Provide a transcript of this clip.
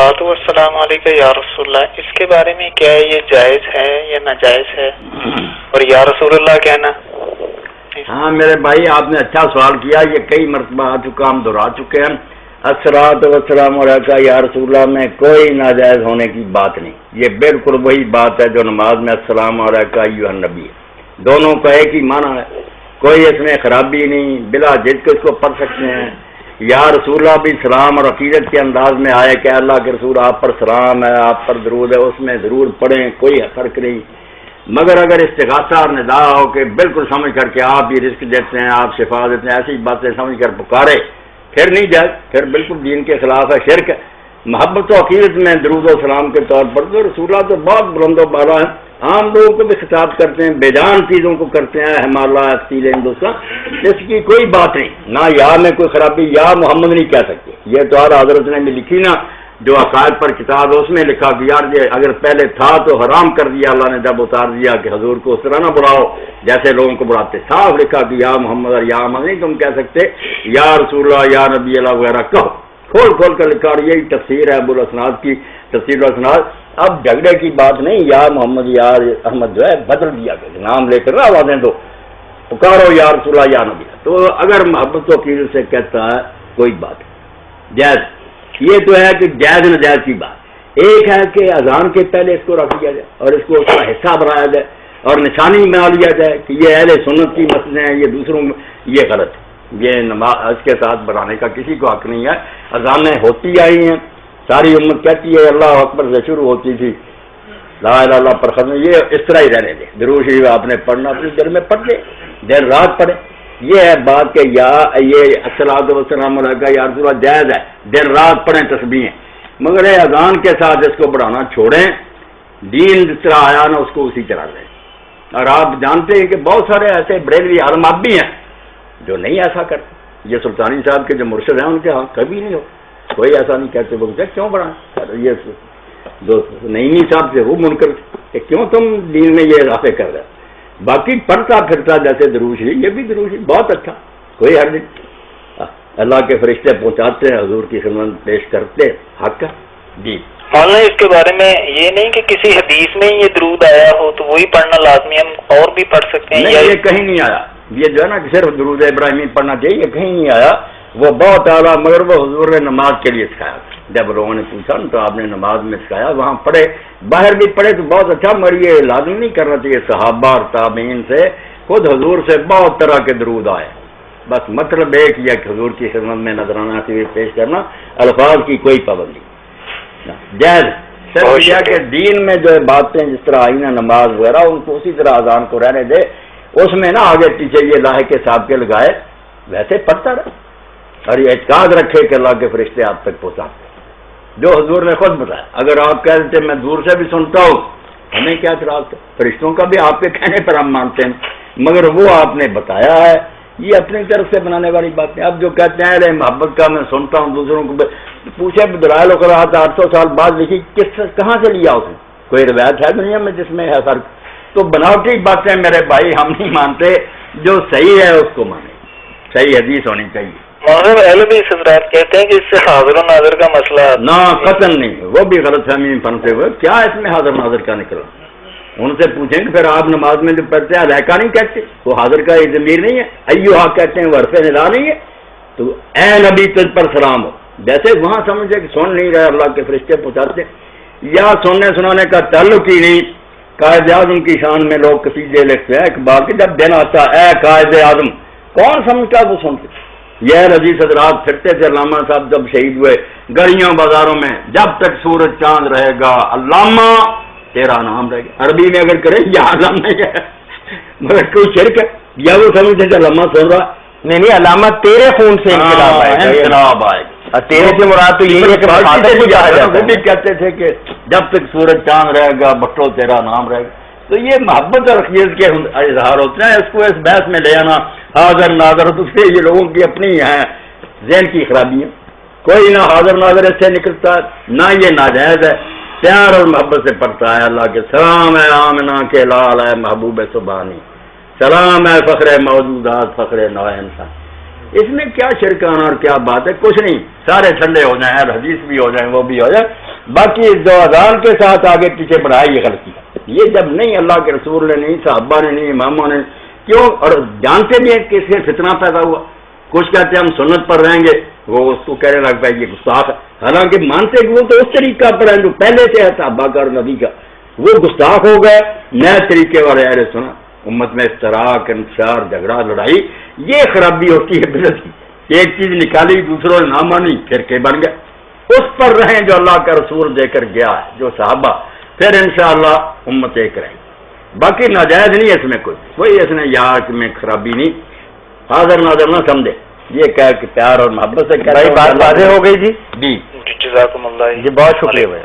الصلاۃ والسلام علیکہ یا رسول اللہ، اس کے بارے میں کیا یہ جائز ہے یا ناجائز ہے؟ اور یا رسول اللہ کہنا؟ ہاں میرے بھائی، آپ نے اچھا سوال کیا، یہ کئی مرتبہ آ چکا، ہم دہرا چکے ہیں۔ الصلاۃ والسلام علیکہ یا رسول اللہ میں کوئی ناجائز ہونے کی بات نہیں، یہ بالکل وہی بات ہے جو نماز میں السلام علیکہ ایھا النبی ہے، دونوں کا ایک ہی معنی ہے، کوئی اس میں خرابی نہیں، بلا جھجک اس کو پڑھ سکتے ہیں۔ یا رسول اللہ بھی سلام اور عقیدت کے انداز میں آئے کہ اللہ کے رسول آپ پر سلام ہے، آپ پر درود ہے، اس میں ضرور پڑھیں، کوئی فرق نہیں۔ مگر اگر استغاثہ اور ندا ہو کہ بالکل سمجھ کر کے آپ ہی رزق دیتے ہیں، آپ شفا دیتے ہیں، ایسی باتیں سمجھ کر پکارے، پھر نہیں جائز، پھر بالکل دین کے خلاف ہے، شرک ہے۔ محبت و عقیدت میں درود و سلام کے طور پر تو رسول اللہ تو بہت بلند و بالا ہے، عام لوگوں کو بھی خطاب کرتے ہیں، بے جان چیزوں کو کرتے ہیں، ہمالا تیل ہندوستان، اس کی کوئی بات نہیں، نہ یا میں کوئی خرابی، یا محمد نہیں کہہ سکتے، یہ تو اعلیٰ حضرت نے بھی لکھی نا، جو عقائد پر کتاب ہے اس میں لکھا کہ یار یہ اگر پہلے تھا تو حرام کر دیا اللہ نے جب اتار دیا کہ حضور کو اس طرح نہ بلاؤ جیسے لوگوں کو بلاتے، صاف لکھا کہ یا محمد اور یا محمد نہیں تم کہہ سکتے، یا رسول اللہ یا نبی اللہ وغیرہ کہو، کھول کھول کر لکھا، اور یہی تفسیر ہے ابو الاسناد کی، تفسیر الاسناد۔ اب جھگڑے کی بات نہیں، یا محمد یا احمد جو ہے بدل دیا کہ نام لے کر نہ آوازیں دو، پکارو یا رسول اللہ یا نبی۔ تو اگر محبت و عقیدت سے کہتا ہے کوئی بات جائز، یہ تو ہے کہ جائز ناجائز کی بات۔ ایک ہے کہ اذان کے پہلے اس کو رکھ دیا جائے اور اس کو اس کا حصہ بنایا جائے اور نشانی بنا لیا جائے کہ یہ اہل سنت کی مسجدیں ہیں، یہ دوسروں میں، یہ غلط ہے، یہ نماز اس کے ساتھ بنانے کا کسی کو حق نہیں ہے۔ اذانیں ہوتی آئی ہیں، ساری امت کہتی ہے اللہ اکبر سے شروع ہوتی تھی، لا الہ الا اللہ پر ختم، یہ اس طرح ہی رہنے دیں، درود شریف آپ نے پڑھنا اپنے دل میں پڑھ دے، دیر رات پڑھے۔ یہ ہے بات کہ یا یہ الصلاۃ والسلام علیکہ یا رسول اللہ جائز ہے، دیر رات پڑھیں تسبیحیں، مگر اذان کے ساتھ اس کو بڑھانا چھوڑیں، دین جس طرح آیا نا اس کو اسی طرح لیں۔ اور آپ جانتے ہیں کہ بہت سارے ایسے بریلوی عالمات بھی ہیں جو نہیں ایسا کرتے، یہ سلطانی صاحب کے جو مرشد ہیں ان کے ہاں کبھی نہیں ہو، کوئی ایسا نہیں کہتے، وہ کیوں بڑھائیں، یہ دوست نعیمی صاحب سے وہ منکر کہ کیوں تم دین میں یہ اضافے کر رہے، باقی پڑھتا پھرتا جیسے درود شریف، یہ بھی درود شریف بہت اچھا، کوئی حرج نہیں، اللہ کے فرشتے پہنچاتے ہیں، حضور کی خدمت پیش کرتے، حق ہے جی۔ مولانا اس کے بارے میں یہ نہیں کہ کسی حدیث میں یہ درود آیا ہو تو وہی پڑھنا لازمی، ہم اور بھی پڑھ سکتے ہیں؟ نہیں، یہ کہیں نہیں آیا، یہ جو ہے نا کہ صرف درود ابراہیمی پڑھنا چاہیے، یہ کہیں نہیں آیا، وہ بہت اعلیٰ، مگر وہ حضور نے نماز کے لیے سکھایا، جب لوگوں نے پوچھا تو آپ نے نماز میں سکھایا، وہاں پڑھے، باہر بھی پڑھے تو بہت اچھا، مگر یہ لازمی نہیں کرنا چاہیے، صحابہ اور تابعین سے، خود حضور سے بہت طرح کے درود آئے، بس مطلب ایک یہ کہ حضور کی خدمت میں نذرانہ سے پیش کرنا، الفاظ کی کوئی پابندی جائز، صرف یہ کہ دین میں جو باتیں جس طرح آئی نا نماز وغیرہ ان کو اسی طرح اذان کو رہنے دے، اس میں نہ آگے پیچھے یہ لاہے کے سابقے لگائے، ویسے پڑھتا رہے اور یہ اعتقاد رکھے کہ اللہ کے فرشتے آپ تک پہنچاتے جو حضور نے خود بتایا۔ اگر آپ کہہ دیتے میں دور سے بھی سنتا ہوں، ہمیں کیا اعتراض ہے، فرشتوں کا بھی آپ کے کہنے پر ہم مانتے ہیں، مگر وہ آپ نے بتایا ہے، یہ اپنی طرف سے بنانے والی بات ہے۔ اب جو کہتے ہیں ارے محبت کا میں سنتا ہوں دوسروں کو، پوچھے دلائل و قرآن 800 سال بعد لکھی، کہاں سے لیا اس نے؟ کوئی روایت ہے دنیا میں جس میں ہے فرق؟ تو بناوٹی باتیں میرے بھائی ہم نہیں مانتے، جو صحیح ہے اس کو مانیں، صحیح حدیث ہونی چاہیے۔ مولانا اہل حدیث حضرات کہتے ہیں کہ اس سے حاضر و ناظر کا مسئلہ نہ قطعاً نہیں، وہ بھی غلط فہمی میں پھنسے ہوئے، کیا اس میں حاضر ناظر کا نکلا؟ ان سے پوچھیں کہ پھر آپ نماز میں جو پڑھتے ہیں علیکہ نہیں کہتے، وہ حاضر کا یہ ضمیر نہیں ہے، ایوہا کہتے ہیں، وہ حرف ندا نہیں ہے، تو اے نبی تجھ پر سلام ہو، جیسے وہاں سمجھے کہ سن نہیں رہے اللہ کے فرشتے پہنچاتے، یا سننے سنانے کا تعلق ہی نہیں۔ قائد اعظم کی شان میں لوگ قصیدے لکھتے ہیں، اقبال کے جب دن آتا اے قائد اعظم، کون سمجھتا وہ سنتے؟ یہ عزیز حضرات پھرتے تھے، علامہ صاحب جب شہید ہوئے گلیوں بازاروں میں، جب تک سورج چاند رہے گا علامہ تیرا نام رہے گا، عربی میں اگر کرے یہ علامہ نہیں ہے، مگر کوئی شرک ہے، یا وہ سمجھتے تھے علامہ سن رہا، نہیں علامہ تیرے خون سے انقلاب آئے گا، تیرے سے مراد تو یہ ہے کہ وہ بھی کہتے تھے کہ جب تک سورج چاند رہے گا بٹو تیرا نام رہے گا۔ تو یہ محبت اور عقیدت کے اظہار ہوتے ہیں، اس کو اس بحث میں لے آنا حاضر ناظر، تو پھر یہ لوگوں کی اپنی ہیں ذہن کی خرابیاں، کوئی نہ حاضر ناظر اس سے نکلتا نہ یہ ناجائز ہے، پیار اور محبت سے پڑھتا ہے اللہ کے سلام ہے آمنہ کے لال ہے محبوب سبحانی، سلام ہے فخر موجودات فخر نوع انسان۔ اس میں کیا شرک آنا اور کیا بات ہے؟ کچھ نہیں، سارے ٹھنڈے ہو جائیں، حدیث بھی ہو جائیں وہ بھی ہو جائے، باقی جو اذان کے ساتھ آگے پیچھے بڑھایا یہ غلطی ہے. یہ جب نہیں اللہ کے رسول نے نہیں، صحابہ نے نہیں، اماموں نے کیوں، اور جانتے بھی ہیں کہ اس سے فتنہ پیدا ہوا. کچھ کہتے ہیں ہم سنت پر رہیں گے، وہ اس کو کہنے لگ پائے یہ گستاخ ہے، حالانکہ مانتے کہ وہ تو اس طریقہ پر ہیں جو پہلے سے ہے صحابہ کا اور نبی کا. وہ گستاخ ہو گئے نئے طریقے والے اہل سنت. امت میں اشتراک، انتشار، جھگڑا، لڑائی، یہ خرابی ہوتی ہے بدعت کی. ایک چیز نکالی دوسروں نے نہ مانی، فرقے بن گئے. اس پر رہیں جو اللہ کا رسول دے کر گیا ہے، جو صحابہ، پھر انشاءاللہ امت ایک رہے گی. باقی ناجائز نہیں ہے اس میں کوئی اس نے یاد میں خرابی نہیں. حاضر ناظر نہ سمجھے، یہ کہہ کہ پیار اور محبت سے بھائی بات واضح ہو گئی جی. جزاکم اللہ. جی بہت شکریہ بھائی.